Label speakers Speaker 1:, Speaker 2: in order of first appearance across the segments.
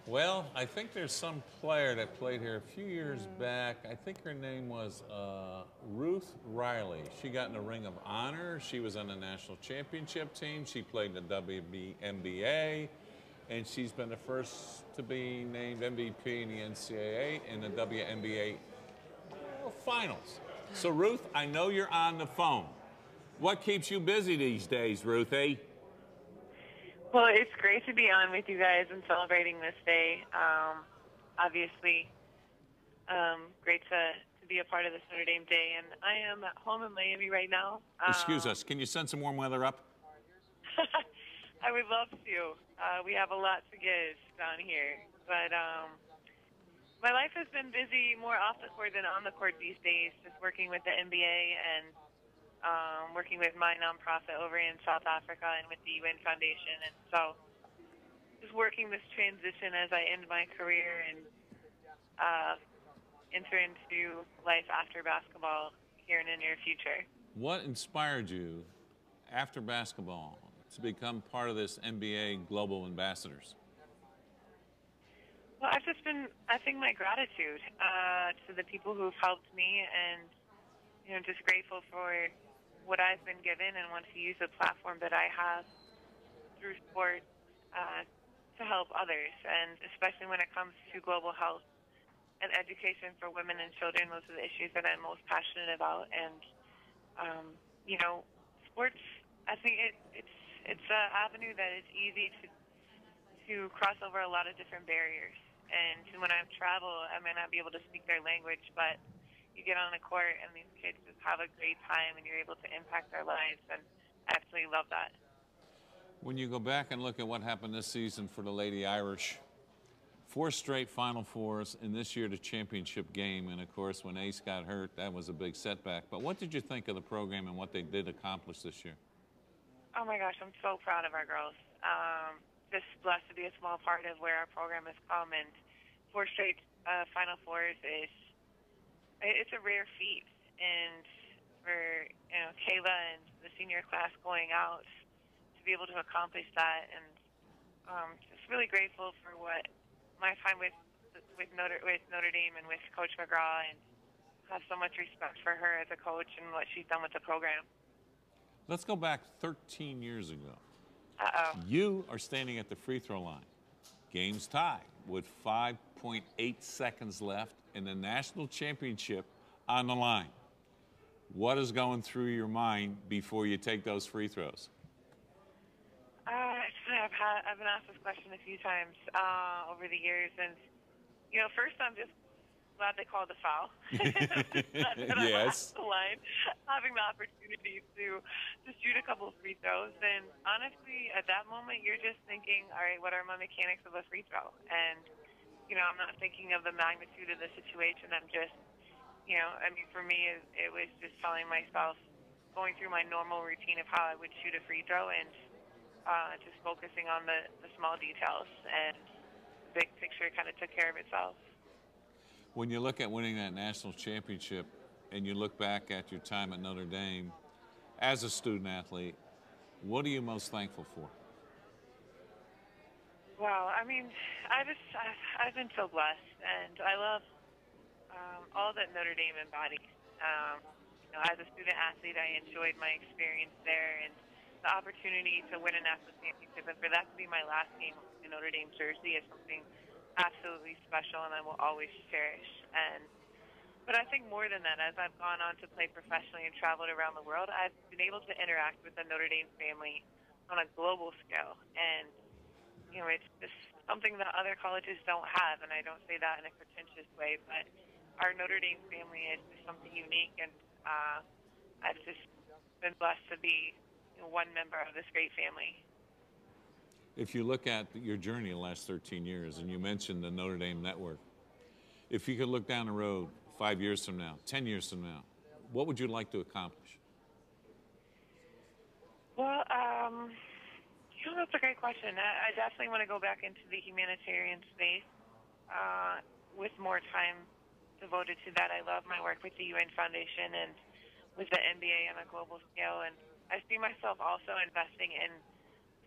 Speaker 1: Well, I think there's some player that played here a few years back. I think her name was Ruth Riley. She got in the Ring of Honor. She was on the national championship team. She played in the WNBA, and she's been the first to be named MVP in the NCAA and the WNBA finals. So, Ruth, I know you're on the phone. What keeps you busy these days, Ruthie?
Speaker 2: Well, it's great to be on with you guys and celebrating this day. Obviously, great to be a part of this Notre Dame Day. And I am at home in Miami right now.
Speaker 1: Excuse us. Can you send some warm weather up?
Speaker 2: I would love to. We have a lot to give down here. But my life has been busy more off the court than on the court these days, just working with the NBA and working with my nonprofit over in South Africa and with the UN Foundation. And so just working this transition as I end my career and enter into life after basketball here in the near future.
Speaker 1: What inspired you after basketball to become part of this NBA Global Ambassadors?
Speaker 2: Well, I've just been, I think, my gratitude to the people who've helped me and, just grateful for what I've been given and want to use the platform that I have through sport to help others. And especially when it comes to global health and education for women and children, those are the issues that I'm most passionate about. And, sports, I think it's an avenue that is easy to cross over a lot of different barriers. And when I travel, I may not be able to speak their language, but you get on the court and these kids just have a great time and you're able to impact their lives. And I absolutely love that.
Speaker 1: When you go back and look at what happened this season for the Lady Irish, 4 straight Final Fours, and this year the championship game. And, of course, when Ace got hurt, that was a big setback. But what did you think of the program and what they did accomplish this year?
Speaker 2: Oh, my gosh, I'm so proud of our girls. Just blessed to be a small part of where our program has come. And 4 straight Final Fours it's a rare feat. And for, Kayla and the senior class going out to be able to accomplish that. And just really grateful for what my time with Notre Dame and with Coach McGraw, and have so much respect for her as a coach and what she's done with the program.
Speaker 1: Let's go back 13 years ago.
Speaker 2: Uh-oh.
Speaker 1: You are standing at the free throw line. Game's tied with 5.8 seconds left and the national championship on the line. What is going through your mind before you take those free throws?
Speaker 2: I've been asked this question a few times over the years, and first I'm just glad they called the foul.
Speaker 1: Yes.
Speaker 2: The line, having the opportunity to shoot a couple of free throws, and honestly, at that moment, you're just thinking, all right, what are my mechanics of a free throw? And I'm not thinking of the magnitude of the situation. I'm just, for me, it was just telling myself, going through my normal routine of how I would shoot a free throw, and just focusing on the small details, and the big picture kind of took care of itself.
Speaker 1: When you look at winning that national championship and you look back at your time at Notre Dame as a student athlete, what are you most thankful for?
Speaker 2: Well, I've been so blessed, and I love all that Notre Dame embodies. As a student athlete, I enjoyed my experience there, and the opportunity to win a national championship, and for that to be my last game in Notre Dame jersey, is something absolutely special, and I will always cherish. But I think more than that, as I've gone on to play professionally and traveled around the world, I've been able to interact with the Notre Dame family on a global scale, and it's just something that other colleges don't have, and I don't say that in a pretentious way, but our Notre Dame family is just something unique, and I've just been blessed to be one member of this great family.
Speaker 1: If you look at your journey the last 13 years, and you mentioned the Notre Dame network, if you could look down the road 5 years from now, 10 years from now, what would you like to accomplish?
Speaker 2: Well, that's a great question. I definitely want to go back into the humanitarian space with more time devoted to that. I love my work with the UN Foundation and with the NBA on a global scale, and I see myself also investing in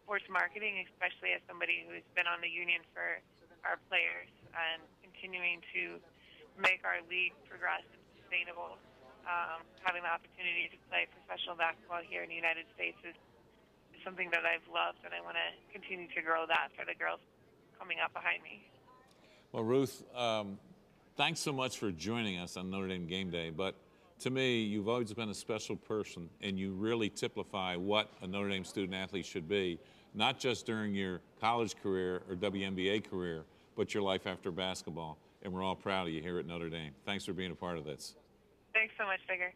Speaker 2: sports marketing, especially as somebody who's been on the union for our players and continuing to make our league progress and sustainable. Having the opportunity to play professional basketball here in the United States is something that I've loved, and I want to continue to grow that for the girls coming up behind me.
Speaker 1: Well, Ruth, thanks so much for joining us on Notre Dame Game Day. But to me, you've always been a special person, and you really typify what a Notre Dame student-athlete should be, not just during your college career or WNBA career, but your life after basketball. And we're all proud of you here at Notre Dame. Thanks for being a part of this.
Speaker 2: Thanks so much, Figure.